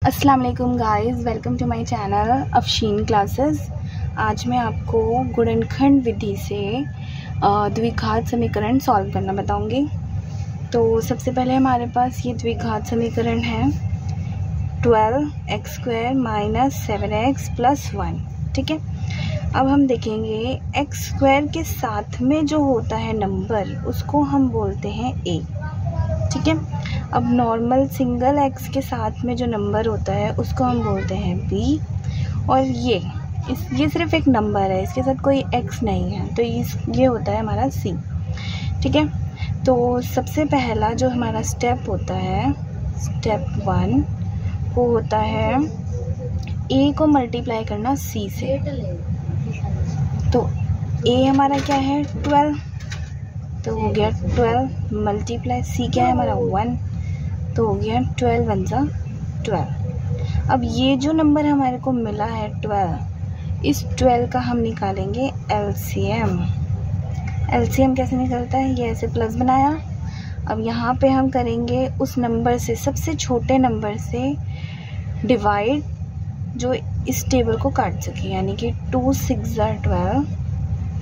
अस्सलाम वालेकुम guys, welcome to my channel Afsheen classes. आज मैं आपको गुणनखंड विधि से द्विघात समीकरण सॉल्व करना बताऊंगी। तो सबसे पहले हमारे पास ये द्विघात समीकरण है 12x² - 7x + 1। ठीक है, अब हम देखेंगे x² के साथ में जो होता है नंबर उसको हम बोलते हैं a। ठीक है, अब नॉर्मल सिंगल x के साथ में जो नंबर होता है उसको हम बोलते हैं b। और ये सिर्फ एक नंबर है, इसके साथ कोई x नहीं है, तो ये होता है हमारा c। ठीक है, तो सबसे पहला जो हमारा स्टेप होता है, स्टेप 1, वो होता है a को मल्टीप्लाई करना c से। तो a हमारा क्या है 12, तो हो गया 12 मल्टीप्लाई c क्या है हमारा 1, तो हो गया 12 × 1 = 12। अब ये जो नंबर हमारे को मिला है 12, इस 12 का हम निकालेंगे एलसीएम। एलसीएम कैसे निकलता है, ये ऐसे प्लस बनाया। अब यहाँ पे हम करेंगे उस नंबर से, सबसे छोटे नंबर से डिवाइड जो इस टेबल को काट सके, यानी कि 2 × 6 = 12,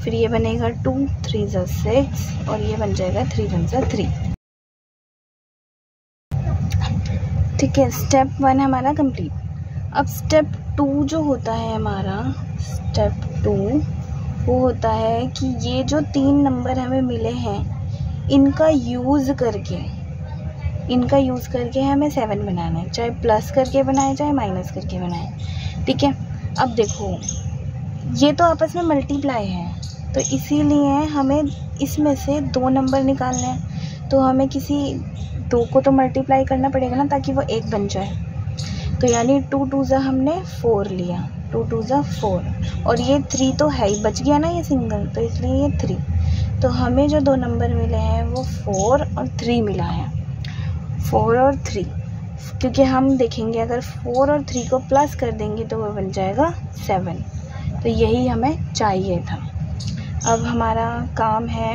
फिर ये बनेगा 2 × 3 = 6 और ये बन जाएगा 3 × 1 = 3। ठीक है, स्टेप 1 हमारा कंप्लीट। अब स्टेप 2 जो होता है हमारा, स्टेप 2 वो होता है कि ये जो 3 नंबर हमें मिले हैं इनका यूज़ करके हमें 7 बनाना है, चाहे प्लस करके बनाए चाहे माइनस करके बनाए। ठीक है, अब देखो ये तो आपस में मल्टीप्लाई है, तो इसीलिए हमें इसमें से 2 नंबर निकालने हैं, तो हमें किसी 2 को तो मल्टीप्लाई करना पड़ेगा ना, ताकि वो 1 बन जाए। तो यानी 2 × 2 हमने 4 लिया, 2 × 2 = 4, और ये 3 तो है ही, बच गया ना ये सिंगल, तो इसलिए ये 3। तो हमें जो 2 नंबर मिले हैं वो 4 और 3 मिला है, 4 और 3, क्योंकि हम देखेंगे अगर 4 और 3 को प्लस कर देंगे तो वो बन जाएगा 7। तो यही हमें चाहिए था। अब हमारा काम है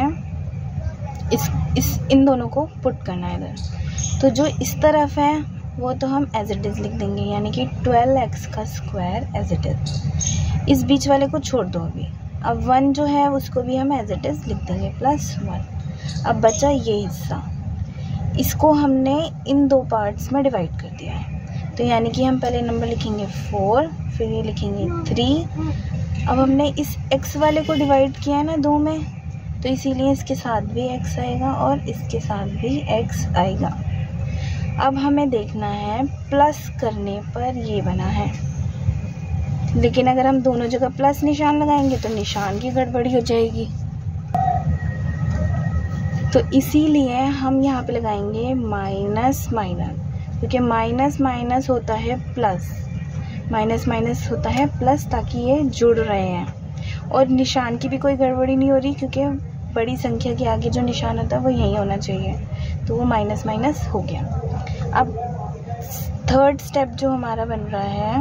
इन दोनों को पुट करना है इधर। तो जो इस तरफ है वो तो हम एज इट इज़ लिख देंगे, यानी कि 12x² एज इट इज़। इस बीच वाले को छोड़ दो अभी। अब 1 जो है उसको भी हम एज इट इज़ लिख देंगे +1। अब बचा ये हिस्सा, इसको हमने इन 2 पार्ट्स में डिवाइड कर दिया है। तो यानी कि हम पहले नंबर लिखेंगे 4, फिर ये लिखेंगे 3। अब हमने इस x वाले को डिवाइड किया है ना 2 में, तो इसीलिए इसके साथ भी x आएगा और इसके साथ भी x आएगा। अब हमें देखना है प्लस करने पर ये बना है, लेकिन अगर हम दोनों जगह प्लस निशान लगाएंगे तो निशान की गड़बड़ी हो जाएगी, तो इसीलिए हम यहाँ पे लगाएंगे माइनस माइनस, क्योंकि माइनस माइनस होता है प्लस, माइनस माइनस होता है प्लस, ताकि ये जुड़ रहे हैं और निशान की भी कोई गड़बड़ी नहीं हो रही, क्योंकि बड़ी संख्या के आगे जो निशान होता है वो यही होना चाहिए, तो वो माइनस माइनस हो गया। अब थर्ड स्टेप जो हमारा बन रहा है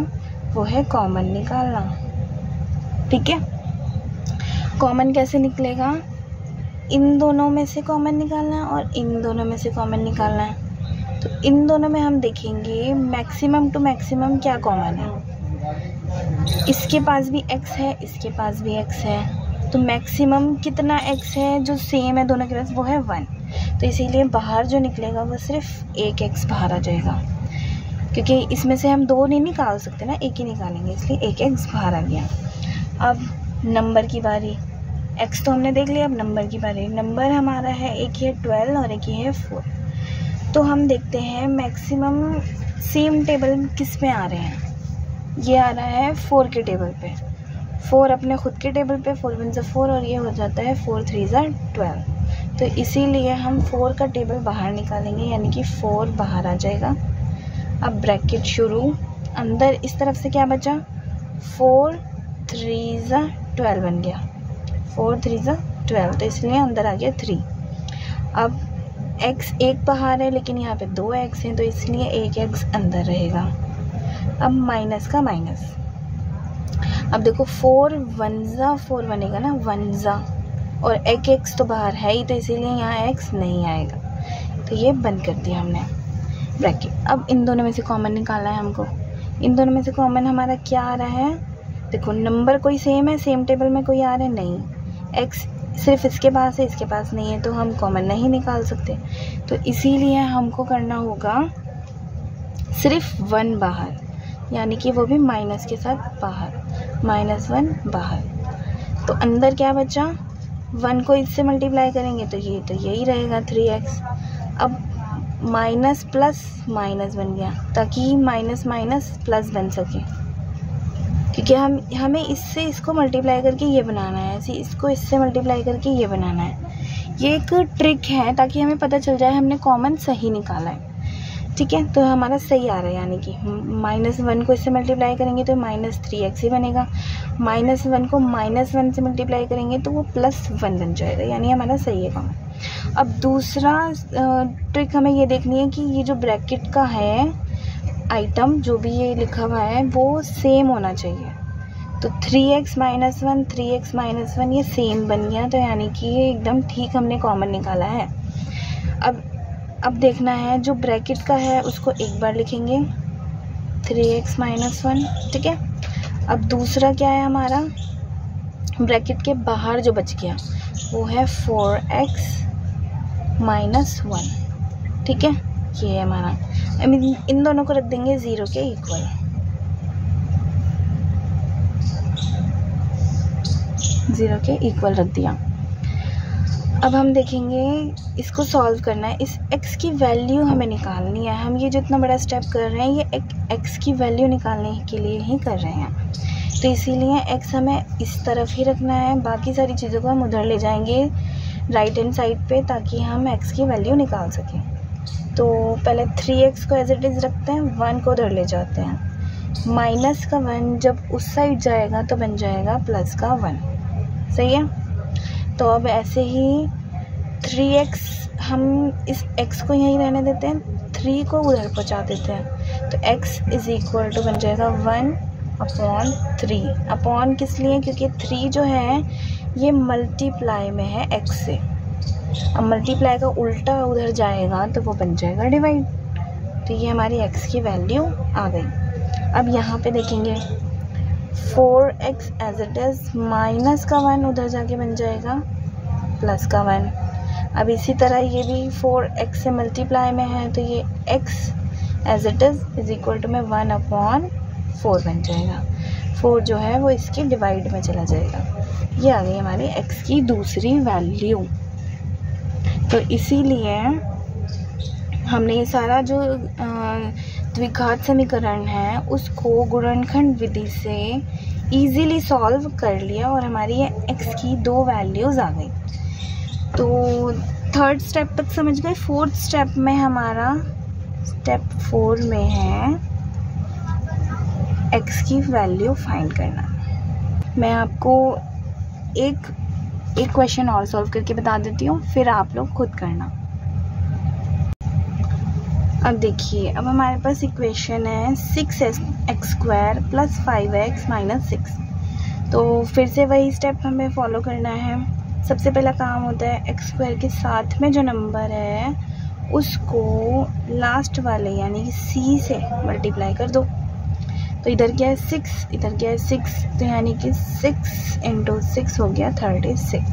वो है कॉमन निकालना। ठीक है, कॉमन कैसे निकलेगा, इन दोनों में से कॉमन निकालना है और इन दोनों में से कॉमन निकालना है। तो इन दोनों में हम देखेंगे मैक्सिमम टू मैक्सिमम क्या कॉमन है। इसके पास भी x है, इसके पास भी x है, तो मैक्सिमम कितना x है जो सेम है दोनों के पास, वो है 1। तो इसीलिए बाहर जो निकलेगा वो सिर्फ एक x बाहर आ जाएगा, क्योंकि इसमें से हम 2 नहीं निकाल सकते ना, एक ही निकालेंगे, इसलिए एक x बाहर आ गया। अब नंबर की बारी, x तो हमने देख लिया, अब नंबर की बारी। नंबर हमारा है, एक है 12 और एक है 4। तो हम देखते हैं मैक्सिमम सेम टेबल किस में आ रहे हैं। ये आ रहा है 4 के टेबल पे, 4 अपने खुद के टेबल पे, 4 × 1 = 4 और ये हो जाता है 4 × 3 = 12। तो इसीलिए हम 4 का टेबल बाहर निकालेंगे, यानी कि 4 बाहर आ जाएगा। अब ब्रैकेट शुरू, अंदर इस तरफ से क्या बचा, 4 × 3 = 12 बन गया, 4 × 3 = 12, तो इसलिए अंदर आ गया 3। अब x एक बाहर है, लेकिन यहाँ पे 2 x हैं, तो इसलिए एक x अंदर रहेगा। अब माइनस का माइनस, अब देखो 4 × 1 = 4 बनेगा ना, 1 ज़ा, और एक x तो बाहर है ही, तो इसीलिए यहाँ x नहीं आएगा, तो ये बंद कर दिया हमने। ब्रैकेट। अब इन दोनों में से कॉमन निकालना है हमको। इन दोनों में से कॉमन हमारा क्या आ रहा है, देखो नंबर कोई सेम है, सेम टेबल में कोई आ रहा है नहीं, x सिर्फ इसके पास है, इसके पास नहीं है, तो हम कॉमन नहीं निकाल सकते। तो इसीलिए हमको करना होगा सिर्फ 1 बाहर, यानी कि वो भी माइनस के साथ बाहर, -1 बाहर। तो अंदर क्या बचा, 1 को इससे मल्टीप्लाई करेंगे तो यही रहेगा 3x। अब माइनस प्लस माइनस बन गया, ताकि माइनस माइनस प्लस बन सके, क्योंकि हमें इससे इसको मल्टीप्लाई करके ये बनाना है, ऐसे इसको इससे मल्टीप्लाई करके ये बनाना है। ये एक ट्रिक है ताकि हमें पता चल जाए हमने कॉमन सही निकाला है। ठीक है, तो हमारा सही आ रहा है, यानी कि -1 को इससे मल्टीप्लाई करेंगे तो -3x ही बनेगा, -1 को -1 से मल्टीप्लाई करेंगे तो वो +1 बन जाएगा, यानी हमारा सही है कॉमन। अब दूसरा ट्रिक हमें ये देखनी है कि ये जो ब्रैकेट का है आइटम, जो भी ये लिखा हुआ है वो सेम होना चाहिए। तो 3x - 1 3x - 1 ये सेम बन गया, तो यानी कि ये एकदम ठीक हमने कॉमन निकाला है। अब देखना है जो ब्रैकेट का है उसको एक बार लिखेंगे 3x - 1, ठीक है। अब दूसरा क्या है हमारा, ब्रैकेट के बाहर जो बच गया वो है 4x - 1, ठीक है, ये है हमारा। अब इन दोनों को रख देंगे 0 के इक्वल, 0 के इक्वल रख दिया। अब हम देखेंगे इसको सॉल्व करना है, इस x की वैल्यू हमें निकालनी है। हम ये जो इतना बड़ा स्टेप कर रहे हैं ये एक x की वैल्यू निकालने के लिए ही कर रहे हैं, तो इसीलिए x हमें इस तरफ ही रखना है, बाकी सारी चीज़ों को हम उधर ले जाएंगे राइट हैंड साइड पे, ताकि हम x की वैल्यू निकाल सकें। तो पहले 3x को एज इट इज़ रखते हैं, 1 को उधर ले जाते हैं, माइनस का 1 जब उस साइड जाएगा तो बन जाएगा प्लस का 1, सही है। तो अब ऐसे ही 3x हम इस x को यहीं रहने देते हैं, 3 को उधर पहुंचा देते हैं, तो x = बन जाएगा 1/3। अपॉन किस लिए, क्योंकि 3 जो है ये मल्टीप्लाई में है x से, अब मल्टीप्लाई का उल्टा उधर जाएगा तो वो बन जाएगा डिवाइड। तो ये हमारी x की वैल्यू आ गई। अब यहाँ पे देखेंगे 4x as it is, minus का 1 उधर जाके बन जाएगा प्लस का 1। अब इसी तरह ये भी 4x से मल्टीप्लाई में है, तो ये x एज इट इज़ = में 1/4 बन जाएगा। 4 जो है वो इसके डिवाइड में चला जाएगा। ये आ गई हमारी x की दूसरी वैल्यू। तो इसीलिए हमने ये सारा जो द्विघात समीकरण है उसको गुणनखंड विधि से इजीली सॉल्व कर लिया और हमारी ये x की 2 वैल्यूज़ आ गई। तो 3rd स्टेप तक समझ गए। 4th स्टेप में हमारा स्टेप 4 में है x की वैल्यू फाइंड करना। मैं आपको एक क्वेश्चन और सॉल्व करके बता देती हूँ, फिर आप लोग खुद करना। अब देखिए, अब हमारे पास इक्वेशन है 6x² + 5x - 6। तो फिर से वही स्टेप हमें फॉलो करना है। सबसे पहला काम होता है x² के साथ में जो नंबर है उसको लास्ट वाले यानी कि c से मल्टीप्लाई कर दो। तो इधर क्या है 6, इधर क्या है 6, तो यानी कि 6 × 6 हो गया 36।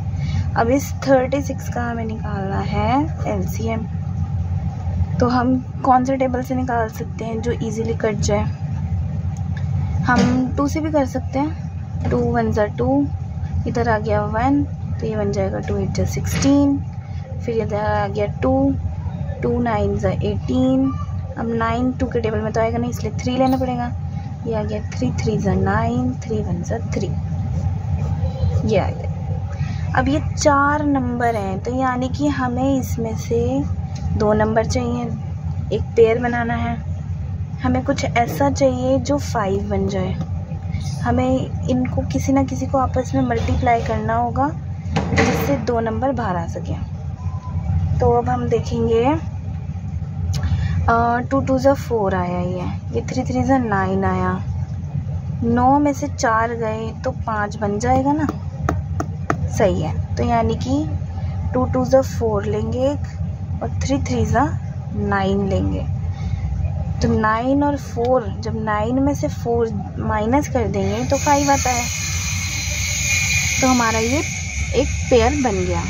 अब इस 36 का हमें निकालना है LCM। तो हम कौन से टेबल से निकाल सकते हैं जो इजीली कट जाए? हम 2 से भी कर सकते हैं। 2 × 1 = 2, इधर आ गया 1 तो ये बन जाएगा 2 × 8 = 16, फिर इधर आ गया 2, 2 × 9 = 18। अब 9 2 के टेबल में तो आएगा नहीं, इसलिए 3 लेना पड़ेगा। ये आ गया 3 × 3 = 9, 3 × 1 = 3, ये आ गया। अब ये 4 नंबर हैं, तो यानी कि हमें इसमें से 2 नंबर चाहिए, एक पेयर बनाना है। हमें कुछ ऐसा चाहिए जो 5 बन जाए। हमें इनको किसी ना किसी को आपस में मल्टीप्लाई करना होगा जिससे 2 नंबर बाहर आ सके। तो अब हम देखेंगे 2 × 2 = 4 आया, ये 3 × 3 = 9 आया। 9 में से 4 गए तो 5 बन जाएगा ना, सही है। तो यानी कि 2 × 2 = 4 लेंगे एक, और 3 × 3 = 9 लेंगे। तो 9 और 4, जब 9 में से 4 माइनस कर देंगे तो 5 आता है। तो हमारा ये एक पेयर बन गया।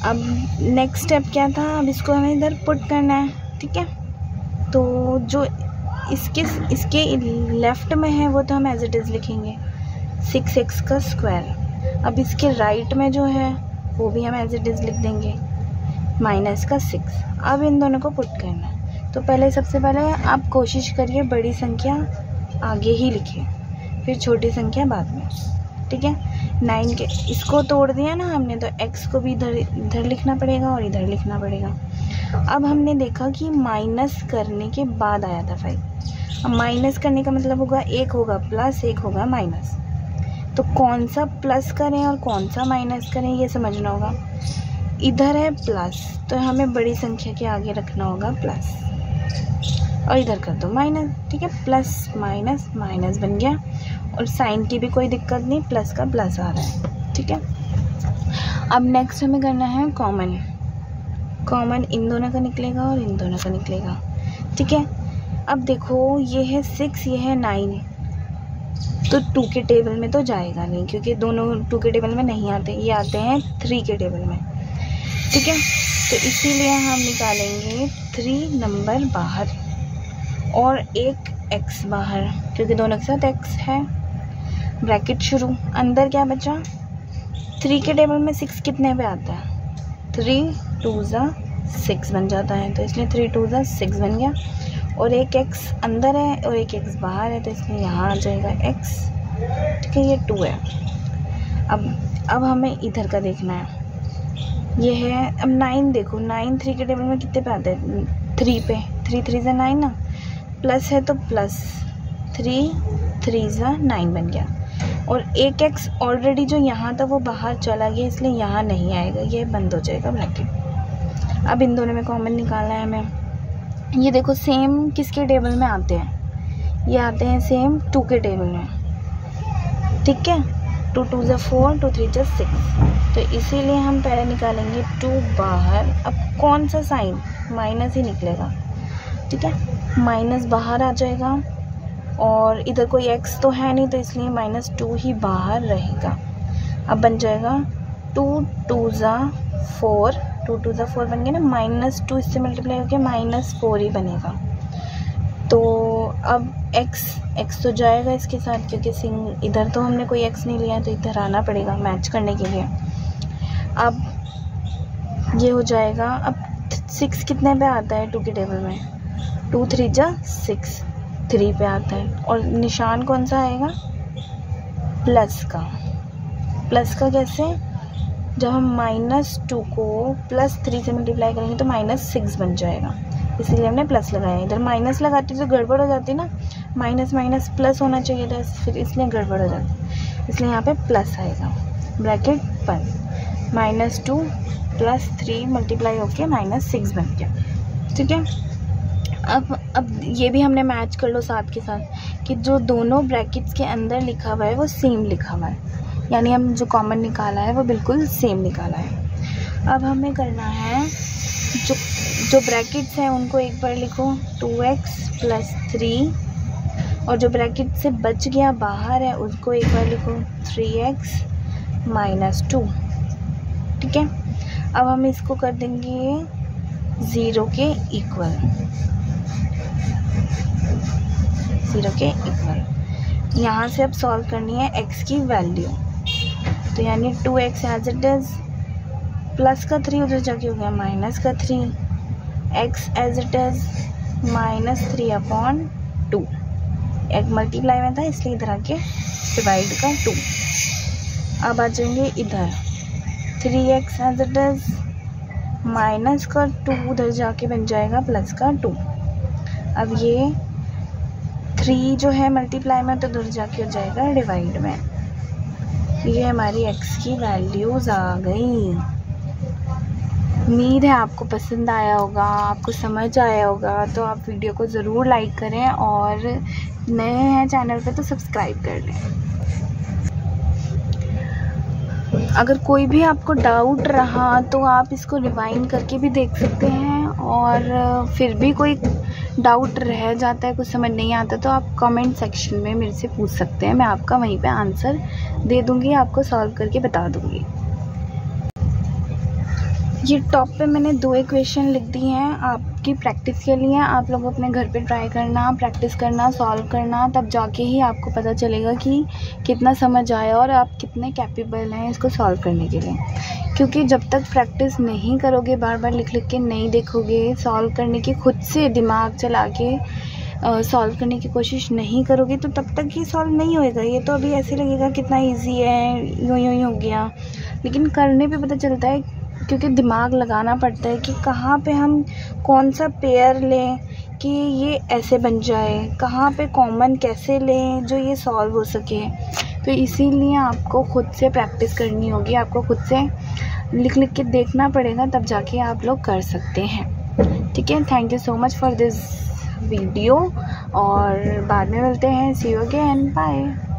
अब नेक्स्ट स्टेप क्या था, अब इसको हमें इधर पुट करना है, ठीक है। तो जो इसके लेफ़्ट में है वो तो हम एज इट इज़ लिखेंगे 6x का स्क्वायर। अब इसके राइट में जो है वो भी हम एज इट इज़ लिख देंगे माइनस का 6। अब इन दोनों को पुट करना है। तो पहले सबसे पहले आप कोशिश करिए बड़ी संख्या आगे ही लिखें, फिर छोटी संख्या बाद में, ठीक है। 9 के इसको तोड़ दिया ना हमने, तो x को भी इधर लिखना पड़ेगा और इधर लिखना पड़ेगा। अब हमने देखा कि माइनस करने के बाद आया था 5। अब माइनस करने का मतलब होगा एक होगा प्लस, एक होगा माइनस। तो कौन सा प्लस करें और कौन सा माइनस करें ये समझना होगा। इधर है प्लस, तो हमें बड़ी संख्या के आगे रखना होगा प्लस, और इधर कर दो माइनस, ठीक है। प्लस माइनस माइनस बन गया, और साइन की भी कोई दिक्कत नहीं, प्लस का प्लस आ रहा है, ठीक है। अब नेक्स्ट हमें करना है कॉमन। कॉमन इन दोनों का निकलेगा और इन दोनों का निकलेगा, ठीक है। अब देखो ये है 6, ये है 9, तो 2 के टेबल में तो जाएगा नहीं, क्योंकि दोनों 2 के टेबल में नहीं आते, ये आते हैं 3 के टेबल में, ठीक है। तो इसीलिए हम निकालेंगे 3 नंबर बाहर और एक x बाहर, क्योंकि दोनों के साथ x है। ब्रैकेट शुरू, अंदर क्या बचा, 3 के टेबल में 6 कितने पे आता है, 3 2 6 बन जाता है, तो इसलिए 3 2 6 बन गया। और एक x अंदर है और एक x बाहर है, तो इसलिए यहाँ आ जाएगा x, ठीक है। ये 2 है। अब हमें इधर का देखना है, ये है। अब 9 देखो, 9 3 के टेबल में कितने पे आता है, 3 पे, 3 3 से 9 ना, प्लस है तो प्लस 3 3 9 बन गया। और एक x ऑलरेडी जो यहाँ था वो बाहर चला गया, इसलिए यहाँ नहीं आएगा, ये बंद हो जाएगा ब्रैकेट। अब इन दोनों में कॉमन निकालना है हमें। ये देखो सेम किसके टेबल में आते हैं, ये आते हैं सेम 2 के टेबल में, ठीक है। 2 2 4 2 3 6, तो इसीलिए हम पहले निकालेंगे 2 बाहर। अब कौन सा साइन, माइनस ही निकलेगा, ठीक है। माइनस बाहर आ जाएगा, और इधर कोई x तो है नहीं, तो इसलिए -2 ही बाहर रहेगा। अब बन जाएगा 2 2 4, 2 2 4 बन गया ना, -2 इससे मल्टीप्लाई होकर -4 ही बनेगा। तो अब x तो जाएगा इसके साथ, क्योंकि इधर तो हमने कोई x नहीं लिया है, तो इधर आना पड़ेगा मैच करने के लिए। अब ये हो जाएगा। अब 6 कितने पे आता है 2 के टेबल में, 2 3 6, 3 पे आता है। और निशान कौन सा आएगा, प्लस का। प्लस का कैसे, जब हम -2 को +3 से मल्टीप्लाई करेंगे तो -6 बन जाएगा, इसीलिए हमने प्लस लगाया। इधर माइनस लगाती तो गड़बड़ हो जाती ना, माइनस माइनस प्लस होना चाहिए था, फिर इसलिए गड़बड़ हो जाती, इसलिए यहाँ पे प्लस आएगा, ब्रैकेट बंद। -2 + 3 मल्टीप्लाई होके -6 बन गया, ठीक है। अब ये भी हमने मैच कर लो साथ के साथ कि जो दोनों ब्रैकेट्स के अंदर लिखा हुआ है वो सेम लिखा हुआ है, यानी हम जो कॉमन निकाला है वो बिल्कुल सेम निकाला है। अब हमें करना है जो ब्रैकेट्स हैं उनको एक बार लिखो, 2x + 3, और जो ब्रैकेट से बच गया बाहर है उसको एक बार लिखो 3x - 2, ठीक है। अब हम इसको कर देंगे 0 के इक्वल, 0 के इक्वल। यहाँ से अब सॉल्व करनी है x की वैल्यू, तो यानी 2x as it is, plus का 3 उधर जाके हो गया -3, x एज इट इज़ -3/2, एक मल्टीप्लाई में था इसलिए इधर आके डिवाइड का 2। अब आ जाएंगे इधर 3x as it is, minus का 2 उधर जाके बन जाएगा प्लस का 2। अब ये 3 जो है मल्टीप्लाई में तो उधर जाके हो जाएगा डिवाइड में। ये हमारी x की वैल्यूज़ आ गई। उम्मीद है आपको पसंद आया होगा, आपको समझ आया होगा। तो आप वीडियो को ज़रूर लाइक करें, और नए हैं चैनल पे तो सब्सक्राइब कर लें। अगर कोई भी आपको डाउट रहा तो आप इसको रिवाइंड करके भी देख सकते हैं, और फिर भी कोई डाउट रह जाता है, कुछ समझ नहीं आता, तो आप कमेंट सेक्शन में मेरे से पूछ सकते हैं, मैं आपका वहीं पे आंसर दे दूँगी, आपको सॉल्व करके बता दूँगी। ये टॉप पे मैंने 2 इक्वेशन लिख दी हैं आपकी प्रैक्टिस के लिए। आप लोग अपने घर पे ट्राई करना, प्रैक्टिस करना, सॉल्व करना, तब जाके ही आपको पता चलेगा कि कितना समझ आया और आप कितने कैपेबल हैं इसको सॉल्व करने के लिए। क्योंकि जब तक प्रैक्टिस नहीं करोगे, बार बार लिख लिख के नहीं देखोगे, सॉल्व करने की खुद से दिमाग चला के सॉल्व करने की कोशिश नहीं करोगे, तो तब तक ये सॉल्व नहीं होएगा। ये तो अभी ऐसे लगेगा कितना ईजी है, यूँ यूँ हो गया, लेकिन करने पे पता चलता है, क्योंकि दिमाग लगाना पड़ता है कि कहाँ पे हम कौन सा पेयर लें कि ये ऐसे बन जाए, कहाँ पे कॉमन कैसे लें जो ये सॉल्व हो सके। तो इसीलिए आपको खुद से प्रैक्टिस करनी होगी, आपको खुद से लिख लिख के देखना पड़ेगा, तब जाके आप लोग कर सकते हैं। ठीक है, thank you so much for this video और बाद में मिलते हैं। सी यू अगेन, बाय।